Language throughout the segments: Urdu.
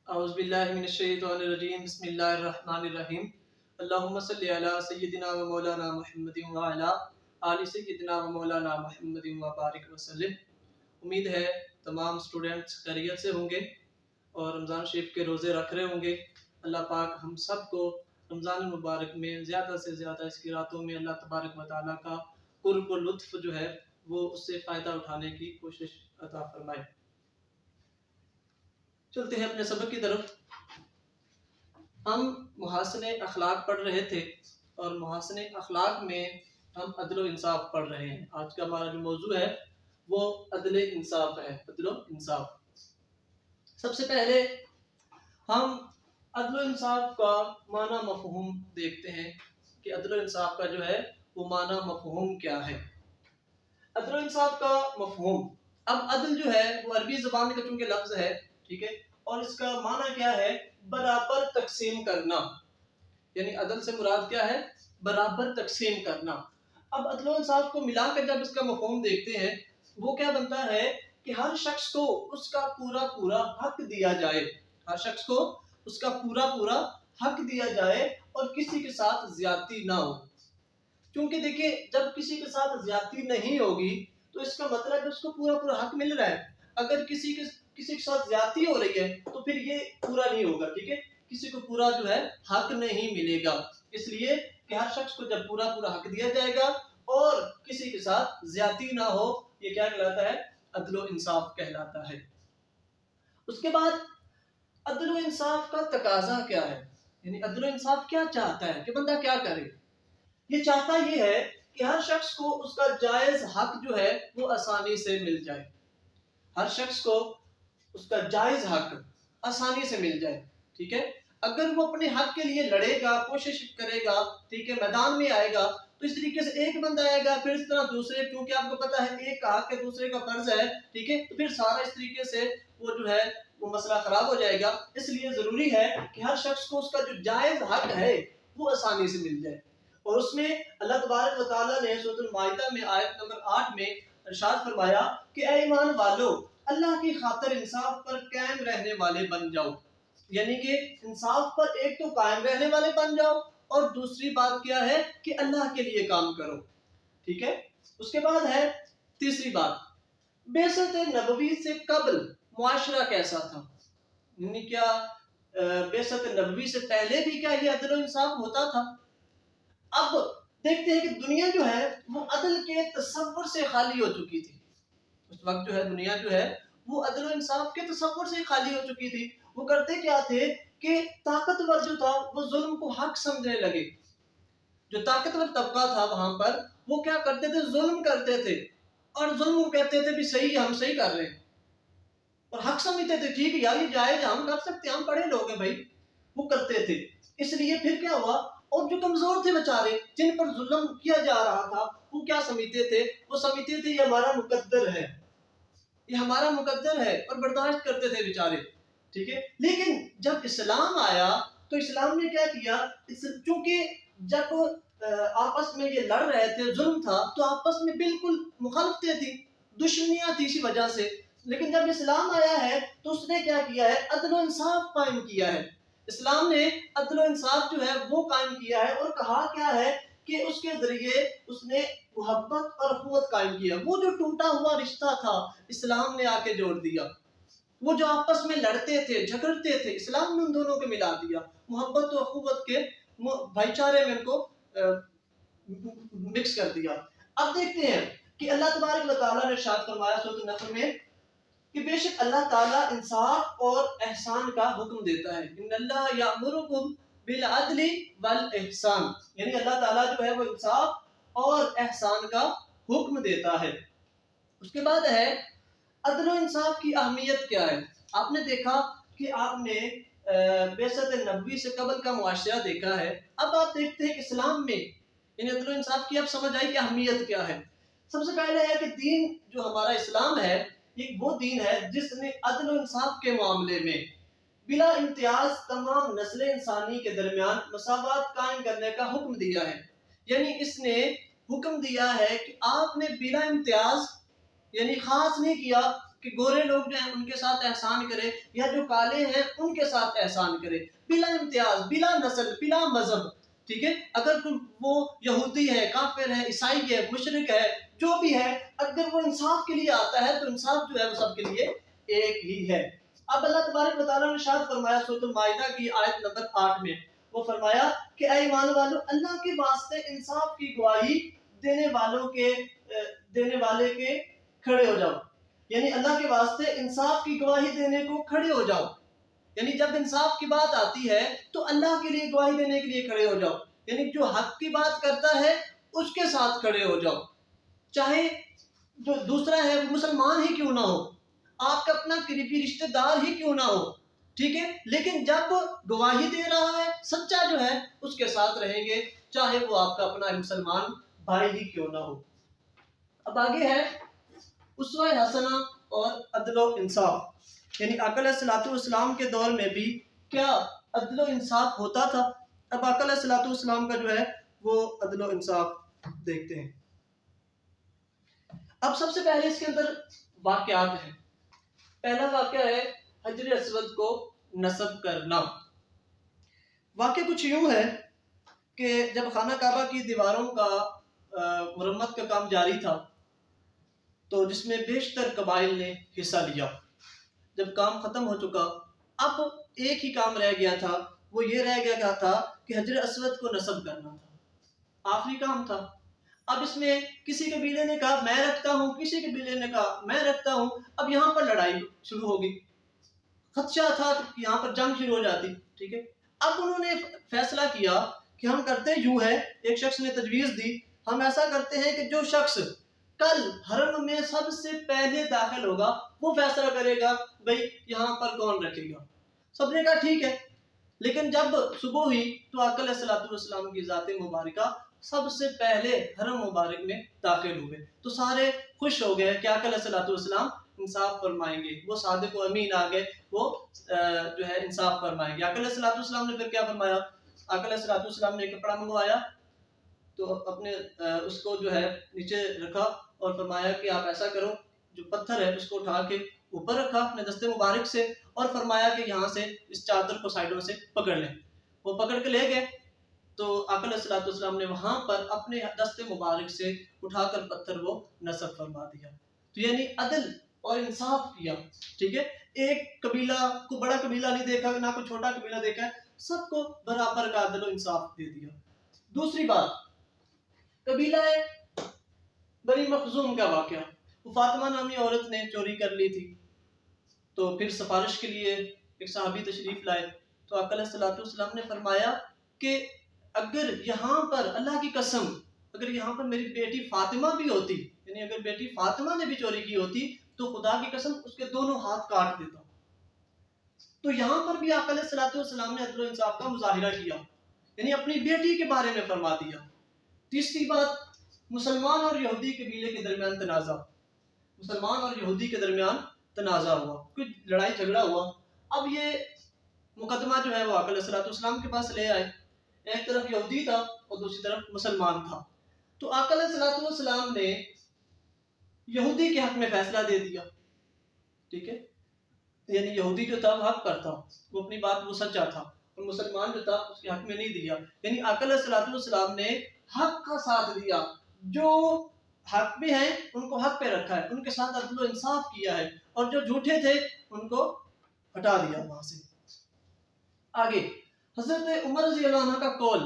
اعوذ باللہ من الشیطان الرجیم بسم اللہ الرحمن الرحیم اللہم صلی علی سیدنا و مولانا محمد و علی آل سیدنا و مولانا محمد و بارک وسلم۔ امید ہے تمام سٹوڈنٹس خیریت سے ہوں گے اور رمضان شریف کے روزے رکھ رہے ہوں گے۔ اللہ پاک ہم سب کو رمضان المبارک میں زیادہ سے زیادہ اس کی راتوں میں اللہ تبارک و تعالیٰ کا قرب و لطف جو ہے وہ اس سے فائدہ اٹھانے کی کوشش عطا فرمائے۔ چلتے ہیں اپنے سبق کی طرف۔ ہم محاسن اخلاق پڑھ رہے تھے اور محاسن اخلاق میں ہم عدل و انصاف پڑھ رہے ہیں۔ آج کا ہمارا جو موضوع ہے وہ عدل انصاف ہے، عدل و انصاف۔ سب سے پہلے ہم عدل و انصاف کا معنی مفہوم دیکھتے ہیں کہ عدل و انصاف کا جو ہے وہ معنی مفہوم کیا ہے۔ عدل و انصاف کا مفہوم، اب عدل جو ہے وہ عربی زبان کا چونکہ لفظ ہے، ٹھیک ہے، اور اس کا معنی کیا ہے؟ برابر تقسیم کرنا، یعنی عدل سے مراد کیا ہے؟ برابر تقسیم کرنا۔ اب عدل و انصاف کو ملا کر جب اس کا مفہوم دیکھتے ہیں وہ کیا بنتا ہے کہ ہر شخص کو اس کا پورا حق دیا جائے، ہر شخص کو اس کا پورا حق دیا جائے اور کسی کے ساتھ زیادتی نہ ہو۔ کیونکہ دیکھیں جب کسی کے ساتھ زیادتی نہیں ہوگی تو اس کا مطلب ہے اس کو پورا حق مل رہا ہے۔ اگر کسی کے ساتھ زیادتی ہو رہی ہے تو پھر یہ پورا نہیں ہوگا، ٹھیک ہے، کسی کو پورا جو ہے حق نہیں ملے گا۔ اس لیے کہ ہر شخص کو جب پورا حق دیا جائے گا اور کسی کے ساتھ زیادتی نہ ہو، یہ کیا کہلاتا ہے؟ عدل و انصاف کہلاتا ہے۔ اس کے بعد عدل و انصاف کا تقاضا کیا ہے، یعنی عدل و انصاف کیا چاہتا ہے کہ بندہ کیا کرے؟ یہ چاہتا یہ ہے کہ ہر شخص کو اس کا جائز حق جو ہے وہ آسانی سے مل جائے، ہر شخص کو اس کا جائز حق آسانی سے مل جائے، ٹھیک ہے۔ اگر وہ اپنے حق کے لیے لڑے گا، کوشش کرے گا، ٹھیک ہے، میدان میں آئے گا تو اس طریقے سے ایک بندہ آئے گا، پھر اس طرح دوسرے، کیونکہ آپ کو پتا ہے ایک کا حق ہے دوسرے کا فرض ہے، ٹھیک ہے، تو پھر سارا اس طریقے سے وہ جو ہے وہ مسئلہ خراب ہو جائے گا۔ اس لیے ضروری ہے کہ ہر شخص کو اس کا جو جائز حق ہے وہ آسانی سے مل جائے۔ اور اس میں اللہ تبارک و تعالیٰ نے سورۃ المائدہ میں آیت نمبر 8 میں ارشاد فرمایا کہ اے ایمان والو، اللہ کی خاطر انصاف پر قائم رہنے والے بن جاؤ، یعنی کہ انصاف پر ایک تو قائم رہنے والے بن جاؤ اور دوسری بات کیا ہے کہ اللہ کے لیے کام کرو، ٹھیک ہے۔ اس کے بعد ہے تیسری بات، بعثت نبوی سے قبل معاشرہ کیسا تھا، یعنی کیا بعثت نبوی سے پہلے بھی کیا یہ عدل و انصاف ہوتا تھا؟ اب دیکھتے ہیں کہ دنیا جو ہے وہ عدل کے تصور سے خالی ہو چکی تھی۔ اس وقت جو ہے دنیا جو ہے وہ عدل و انصاف کے تصور سے خالی ہو چکی تھی۔ وہ کرتے کیا تھے کہ طاقتور جو تھا وہ ظلم کو حق سمجھنے لگے۔ جو طاقتور طبقہ تھا وہاں پر وہ کیا کرتے تھے؟ ظلم کرتے تھے، اور ظلم کو کہتے تھے بھی صحیح، ہم صحیح کر رہے ہیں، اور حق سمجھتے تھے، ٹھیک ہے یار یہ جائز ہم کر سکتے ہیں، ہم پڑھے لوگ ہیں بھائی، وہ کرتے تھے۔ اس لیے پھر کیا ہوا، اور جو کمزور تھے بیچارے جن پر ظلم کیا جا رہا تھا وہ کیا سمجھتے تھے؟ وہ سمجھتے تھے یہ ہمارا مقدر ہے، یہ ہمارا مقدر ہے، اور برداشت کرتے تھے بیچارے، ٹھیک ہے۔ لیکن جب اسلام آیا تو اسلام نے کیا کیا، چونکہ جب آپس میں یہ لڑ رہے تھے، ظلم تھا، تو آپس میں بالکل مخالفتیں تھی، دشمنیاں تھی اسی وجہ سے۔ لیکن جب اسلام آیا ہے تو اس نے کیا کیا ہے؟ عدل و انصاف قائم کیا ہے۔ اسلام نے عدل و انصاف جو ہے وہ قائم کیا ہے، اور کہا کیا ہے کہ اس کے ذریعے اس نے محبت اور اخوت قائم کیا۔ وہ جو ٹوٹا ہوا رشتہ تھا اسلام نے آ کے جوڑ دیا، وہ جو آپس میں لڑتے تھے جھگڑتے تھے اسلام نے ان دونوں کو ملا دیا، محبت و اخوت کے بھائی چارے میں ان کو مکس کر دیا۔ اب دیکھتے ہیں کہ اللہ تبارک و تعالیٰ نے ارشاد فرمایا سورۃ النحل میں کہ بے شک اللہ تعالیٰ انصاف اور احسان کا حکم دیتا ہے، ان اللہ یأمرکم بالعدل والاحسان، یعنی اللہ تعالیٰ جو ہے وہ انصاف اور احسان کا حکم دیتا ہے۔ اس کے بعد ہے عدل و انصاف کی اہمیت کیا ہے۔ آپ نے دیکھا کہ آپ نے بعثت نبوی سے قبل کا معاشرہ دیکھا ہے، اب آپ دیکھتے ہیں کہ اسلام میں یعنی عدل و انصاف کی اب سمجھ آئی کہ اہمیت کیا ہے۔ سب سے پہلے ہے کہ دین جو ہمارا اسلام ہے یہ وہ دین ہے جس نے عدل و انصاف کے معاملے میں بلا امتیاز تمام نسل انسانی کے درمیان مساوات قائم کرنے کا حکم دیا ہے۔ یعنی اس نے حکم دیا ہے کہ آپ نے بلا امتیاز یعنی خاص نہیں کیا کہ گورے لوگ جو ہیں ان کے ساتھ احسان کرے یا جو کالے ہیں ان کے ساتھ احسان کرے، بلا امتیاز، بلا نسل، بلا مذہب، ٹھیک ہے؟ اگر وہ یہودی ہے، کافر ہے، عیسائی ہے، مشرک ہے، جو بھی ہے، اگر وہ انصاف کے لیے آتا ہے تو انصاف جو ہے وہ سب کے لیے ایک ہی ہے۔ اب اللہ تبارک و تعالیٰ نے ارشاد فرمایا سورۃ المائدہ کی آیت نمبر 8 میں، وہ فرمایا کہ اے ایمان والو، اللہ کے واسطے انصاف کی گواہی دینے والے کے کھڑے ہو جاؤ، یعنی اللہ کے واسطے انصاف کی گواہی دینے کو کھڑے ہو جاؤ، یعنی جب انصاف کی بات آتی ہے تو اللہ کے لیے گواہی دینے کے لیے کھڑے ہو جاؤ، یعنی جو حق کی بات کرتا ہے اس کے ساتھ کھڑے ہو جاؤ، چاہے جو دوسرا ہے وہ مسلمان ہی کیوں نہ ہو، آپ کا اپنا قریبی رشتہ دار ہی کیوں نہ ہو، ٹھیک ہے؟ لیکن جب گواہی دے رہا ہے سچا جو ہے اس کے ساتھ رہیں گے، چاہے وہ آپ کا اپنا مسلمان بھائی ہی کیوں نہ ہو۔ اب آگے ہے اسوہ حسنہ اور عدل و انصاف، یعنی آقا علیہ الصلوۃ والسلام کے دور میں بھی کیا عدل و انصاف ہوتا تھا؟ اب آقا علیہ الصلوۃ والسلام کا جو ہے وہ عدل و انصاف دیکھتے ہیں۔ اب سب سے پہلے اس کے اندر واقعات ہیں۔ پہلا واقعہ ہے حجر اسود کو نصب کرنا۔ واقعہ کچھ یوں ہے کہ جب خانہ کعبہ کی دیواروں کا مرمت کا کام جاری تھا تو جس میں بیشتر قبائل نے حصہ لیا، جب کام ختم ہو چکا اب ایک ہی کام رہ گیا تھا، وہ یہ رہ گیا تھا کہ حجر اسود کو نصب کرنا تھا، آخری کام تھا۔ اب اس میں کسی قبیلے نے کہا میں رکھتا ہوں، کسی قبیلے نے کہا میں رکھتا ہوں، اب یہاں پر لڑائی شروع ہوگی، خدشہ تھا کہ یہاں پر جنگ شروع ہو جاتی، ٹھیک ہے؟ اب انہوں نے فیصلہ کیا کہ ہم کرتے یوں ہے، ایک شخص نے تجویز دی، ہم ایسا کرتے ہیں کہ جو شخص کل حرم میں سب سے پہلے داخل ہوگا وہ فیصلہ کرے گا بھئی یہاں پر کون رکھے گا۔ سب نے کہا ٹھیک ہے، لیکن جب صبح ہوئی تو آقا علیہ الصلوۃ والسلام کی ذات مبارکہ سب سے پہلے حرم مبارک میں داخل ہوئے، تو سارے خوش ہو گئے کہ آقا علیہ الصلوۃ والسلام انصاف فرمائیں گے، وہ صادق و امین آ گئے، وہ جو ہے انصاف فرمائیں گے۔ آقا علیہ الصلوۃ والسلام نے پھر کیا فرمایا؟ آقا علیہ الصلوۃ والسلام نے ایک کپڑا منگوایا تو اپنے اس کو جو ہے نیچے رکھا اور فرمایا کہ آپ ایسا کرو، جو پتھر ہے اس کو اٹھا کے اوپر رکھا اپنے دست مبارک سے اور فرمایا کہ یہاں سے اس چادر کو سائیڈوں سے پکڑ لیں، وہ پکڑ کے لے گئے تو آقا علیہ الصلوۃ والسلام نے وہاں پر اپنے دست مبارک سے اٹھا کر پتھر وہ نصب فرما دیا، تو یعنی عدل اور انصاف کیا، ٹھیک ہے؟ ایک قبیلہ کو بڑا قبیلہ نہیں دیکھا، نہ کوئی چھوٹا قبیلہ دیکھا ہے، سب کو برابر کا عدل و انصاف دے دیا۔ دوسری بات، قبیلہ بنی مخزوم کا واقعہ، وہ فاطمہ نامی عورت نے چوری کر لی تھی، تو پھر سفارش کے لیے ایک صحابی تشریف لائے تو آقا علیہ الصلوۃ والسلام نے فرمایا کہ اگر یہاں پر اللہ کی قسم اگر یہاں پر میری بیٹی فاطمہ بھی ہوتی، یعنی اگر بیٹی فاطمہ نے بھی چوری کی ہوتی تو خدا کی قسم اس کے دونوں ہاتھ کاٹ دیتا۔ تو یہاں پر بھی آقا علیہ الصلوۃ والسلام نے عدل و انصاف کا مظاہرہ کیا، یعنی اپنی بیٹی کے بارے میں فرما دیا۔ تیسری بات، مسلمان اور یہودی قبیلے کے درمیان تنازع، مسلمان اور یہودی کے درمیان تنازع ہوا، کوئی لڑائی جھگڑا ہوا، اب یہ مقدمہ جو ہے وہ آقا علیہ الصلوۃ والسلام کے پاس لے آئے، ایک طرف یہودی تھا اور دوسری طرف مسلمان تھا، تو آقا علیہ الصلوۃ والسلام نے یہودی کے حق میں فیصلہ دے دیا، ٹھیک ہے؟ یعنی یہودی جو تھا وہ حق پر تھا، وہ اپنی بات وہ سچا تھا، اور مسلمان جو تھا اس کے حق میں نہیں دیا، یعنی آقا علیہ الصلوۃ والسلام نے حق کا ساتھ دیا، جو حق میں ہیں ان کو حق پہ رکھا ہے، ان کے ساتھ عدل و انصاف کیا ہے، اور جو جھوٹے تھے ان کو ہٹا دیا وہاں سے۔ آگے حضرت عمر رضی اللہ عنہ کا قول،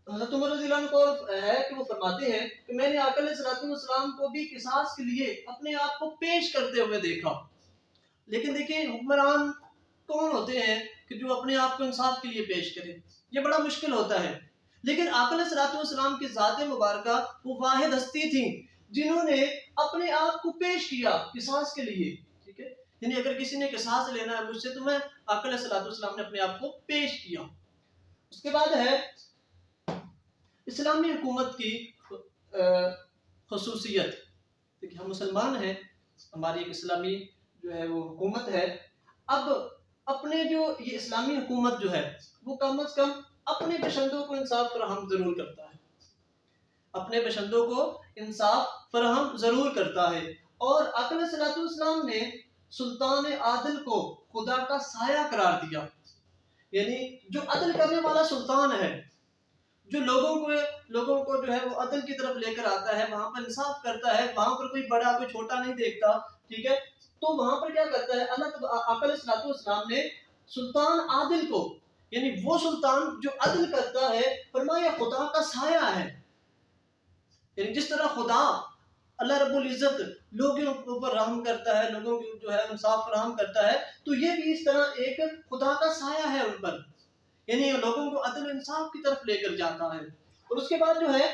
حضرت عمر رضی اللہ عنہ کو ہے کہ وہ فرماتے ہیں کہ میں نے آقا علیہ الصلوۃ والسلام کو بھی قصاص کے لیے اپنے آپ کو پیش کرتے ہوئے دیکھا، لیکن دیکھیں حکمران کون ہوتے ہیں کہ جو اپنے آپ کو انصاف کے لیے پیش کرے، یہ بڑا مشکل ہوتا ہے، لیکن آقا علیہ الصلوۃ والسلام کی ذات مبارکہ وہ واحد ہستی تھیں جنہوں نے اپنے آپ کو پیش کیا قصاص کے لیے، ٹھیک ہے؟ یعنی اگر کسی نے قصاص لینا ہے مجھ سے تو میں آقا علیہ الصلوۃ والسلام نے اپنے آپ کو پیش کیا۔ اس کے بعد ہے اسلامی حکومت کی خصوصیت، دیکھیں ہم مسلمان ہیں، ہماری ایک اسلامی جو ہے وہ حکومت ہے، اب اپنے جو یہ اسلامی حکومت جو ہے وہ کم از کم اپنے باشندوں کو انصاف فراہم ضرور کرتا ہے، اپنے بشندوں کو انصاف فراہم ضرور کرتا ہے۔ اور آقا علیہ الصلوۃ والسلام نے سلطان عادل کو خدا کا سایہ قرار دیا، یعنی جو عدل کرنے والا سلطان ہے، جو لوگوں کو جو ہے وہ عدل کی طرف لے کر آتا ہے، وہاں پر انصاف کرتا ہے، وہاں پر کوئی بڑا کوئی چھوٹا نہیں دیکھتا، ٹھیک ہے، تو وہاں پر کیا کرتا ہے آقا علیہ الصلوۃ والسلام نے سلطان عادل کو، یعنی وہ سلطان جو عدل کرتا ہے، فرمایا خدا کا سایہ ہے۔ یعنی جس طرح خدا اللہ رب العزت لوگوں کے اوپر رحم کرتا ہے، لوگوں کو جو ہے انصاف فراہم کرتا ہے، تو یہ بھی اس طرح ایک خدا کا سایہ ہے ان پر، یعنی لوگوں کو عدل و انصاف کی طرف لے کر جاتا ہے۔ اور اس کے بعد جو ہے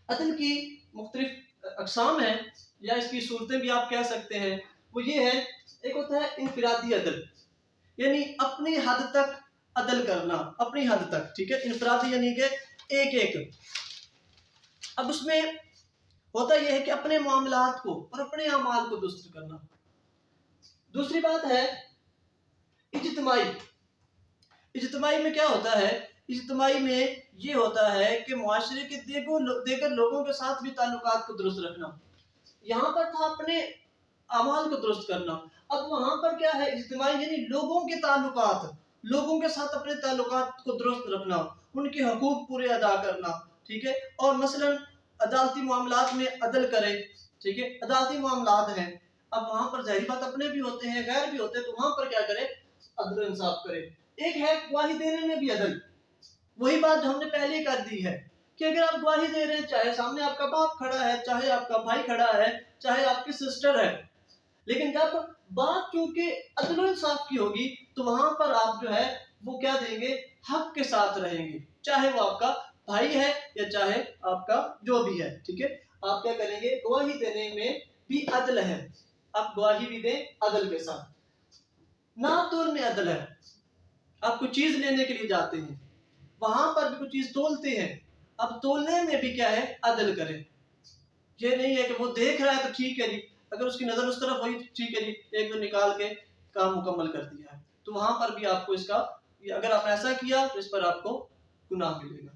عدل کی مختلف اقسام ہیں، یا اس کی صورتیں بھی آپ کہہ سکتے ہیں، وہ یہ ہے، ایک ہوتا ہے انفرادی عدل، یعنی اپنی حد تک عدل کرنا، اپنی حد تک، ٹھیک ہے، انفرادی یعنی کہ ایک اب اس میں ہوتا یہ ہے کہ اپنے معاملات کو اور اپنے اعمال کو درست کرنا۔ دوسری بات ہے اجتماعی میں کیا ہوتا ہے؟ اجتماعی میں یہ ہوتا ہے کہ معاشرے کے دیگر لوگوں کے ساتھ بھی تعلقات کو درست رکھنا۔ یہاں پر تھا اپنے اعمال کو درست کرنا، اب وہاں پر کیا ہے؟ اجتماعی یعنی لوگوں کے تعلقات، لوگوں کے ساتھ اپنے تعلقات کو درست رکھنا، ان کے حقوق پورے ادا کرنا، ٹھیک ہے، اور مثلاً عدالتی معاملات میں عدل کرے، ٹھیک ہے، عدالتی معاملات ہیں، اب وہاں پر ظاہری بات اپنے بھی ہوتے ہیں، غیر بھی ہوتے ہیں، تو وہاں پر کیا کرے؟ عدل و انصاف کرے۔ ایک ہے گواہی دینے میں بھی عدل، وہی بات جو ہم نے پہلے کر دی ہے کہ اگر آپ گواہی دے رہے ہیں، چاہے سامنے آپ کا باپ کھڑا ہے، چاہے آپ کا بھائی کھڑا ہے، چاہے آپ کی سسٹر ہے، لیکن جب بات چونکہ عدل و انصاف کی ہوگی تو وہاں پر آپ جو ہے وہ کیا دیں گے؟ حق کے ساتھ رہیں گے، چاہے وہ آپ کا بھائی ہے یا چاہے آپ کا جو بھی ہے، ٹھیک ہے، آپ کیا کریں گے؟ گواہی دینے میں بھی عدل ہے، آپ گواہی بھی دیں عدل کے ساتھ۔ ناپ تول میں عدل ہے، آپ کوئی چیز لینے کے لیے جاتے ہیں، وہاں پر بھی کوئی چیز تولتے ہیں، اب تولنے میں بھی کیا ہے؟ عدل کریں۔ یہ نہیں ہے کہ وہ دیکھ رہا ہے تو ٹھیک ہے جی، اگر اس کی نظر اس طرف ہوئی ٹھیک ہے جی، ایک دو نکال کے کام مکمل کر دیا ہے، تو وہاں پر بھی آپ کو اس کا، اگر آپ ایسا کیا تو اس پر آپ کو گناہ ملے گا۔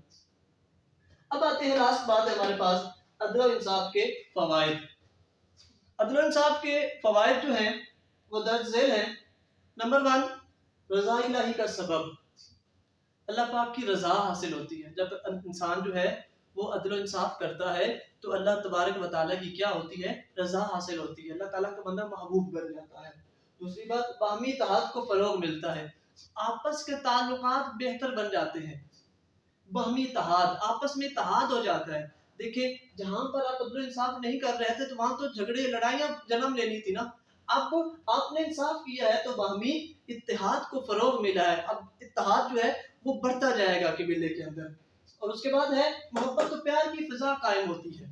اب آتے ہیں لاسٹ بات ہے ہمارے پاس، عدل و انصاف کے فوائد۔ عدل و انصاف کے فوائد جو ہیں وہ درج ذیل ہیں۔ نمبر 1، رضا الہی کا سبب، اللہ پاک کی رضا حاصل ہوتی ہے۔ جب انسان جو ہے وہ عدل و انصاف کرتا ہے تو اللہ تبارک و تعالیٰ کی کیا ہوتی ہے؟ رضا حاصل ہوتی ہے، اللہ تعالیٰ کا بندہ محبوب بن جاتا ہے۔ دوسری بات، باہمی اتحاد کو فروغ ملتا ہے، آپس کے تعلقات بہتر بن جاتے ہیں، باہمی اتحاد، آپس میں اتحاد ہو جاتا ہے۔ دیکھیں جہاں پر آپ عدل و انصاف نہیں کر رہے تھے تو وہاں تو جھگڑے لڑائیاں جنم لینی تھی نا، اب آپ نے انصاف کیا ہے تو باہمی اتحاد کو فروغ ملا ہے، اب اتحاد جو ہے وہ بڑھتا جائے گا قبیلے کے اندر۔ اور اس کے بعد ہے محبت و پیار کی فضا قائم ہوتی ہے،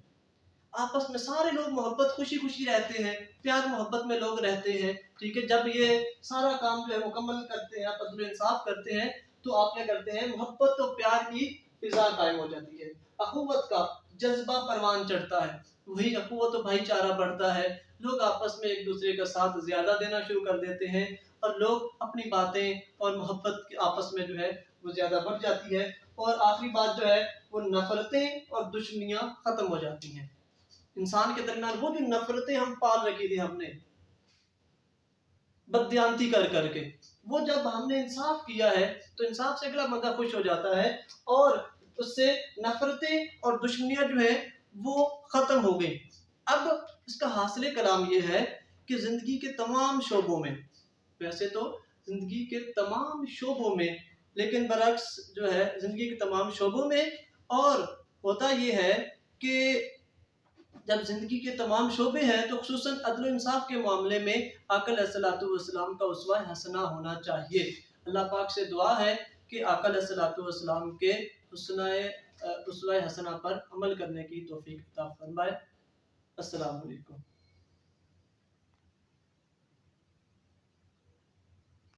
آپس میں سارے لوگ محبت خوشی خوشی رہتے ہیں، پیار محبت میں لوگ رہتے ہیں، ٹھیک ہے، جب یہ سارا کام جو ہے مکمل کرتے ہیں، آپ عدل و انصاف کرتے ہیں تو آپ کیا کرتے ہیں؟ محبت و پیار کی فضا قائم ہو جاتی ہے، اخوت کا جذبہ پروان چڑھتا ہے، وہی اخوت و بھائی چارہ بڑھتا ہے، لوگ آپس میں ایک دوسرے کا ساتھ زیادہ دینا شروع کر دیتے ہیں، اور لوگ اپنی باتیں اور محبت کے آپس میں جو ہے وہ زیادہ بڑھ جاتی ہے، اور آخری بات جو ہے وہ نفرتیں اور دشمنیاں ختم ہو جاتی ہیں۔ انسان کے درمیان وہ جو نفرتیں ہم پال رکھی تھی ہم نے بددیانتی کر کر کے، وہ جب ہم نے انصاف کیا ہے تو انصاف سے اگلا بندہ خوش ہو جاتا ہے، اور اس سے نفرتیں اور دشمنیاں جو ہیں وہ ختم ہو گئی۔ اب اس کا حاصل کلام یہ ہے کہ زندگی کے تمام شعبوں میں، ویسے تو زندگی کے تمام شعبوں میں، لیکن برعکس جو ہے زندگی کے تمام شعبوں میں، اور ہوتا یہ ہے کہ جب زندگی کے تمام شعبے ہیں تو خصوصاً عدل و انصاف کے معاملے میں آقا علیہ الصلوۃ والسلام کا اسوہ حسنہ ہونا چاہیے۔ اللہ پاک سے دعا ہے کہ آقا علیہ الصلوۃ والسلام کے اسوہ حسنہ پر عمل کرنے کی توفیق عطا فرمائے۔ السلام علیکم۔